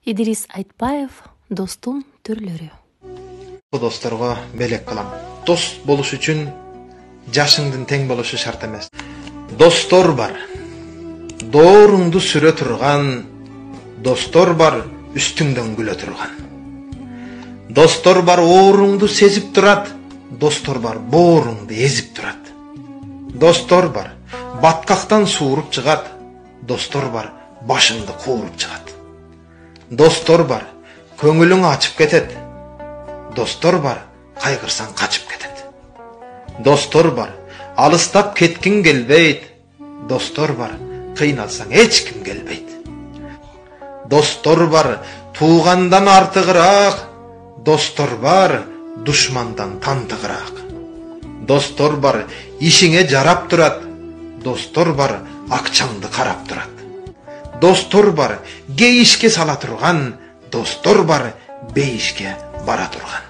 Идирис Айтбаев, достун түрлөрү. Dostlarga belek kılam. Dost boluş üçün yaşыңдын тең болушу şart эмес. Dostor бар. Doğrungdu süre turgan. Dostor бар, üstüңдөн güle turgan. Dostor бар, oorungdu sezip turat. Dostor бар, boorungdu ezip turat. Dostor бар, batkaktan suurup çıgat. Dostor бар, başыңды кууруп çıgat. Dostor бар, көңүлүң açıp кетет. Dostor бар, кайгырсаң качып кетет. Dostor бар, алыстап кеткиң келбейт. Dostor бар, кыйналсаң эч ким келбейт. Dostor бар, туугандан артыгыраак. Dostor бар, душмандан тантыгыраак. Dostor бар, ишиңе жарап турат. Dostor бар, акчаңды карап турат. Dostor бар, гейишке сала турган. Dostor бар, бейишке бара турган.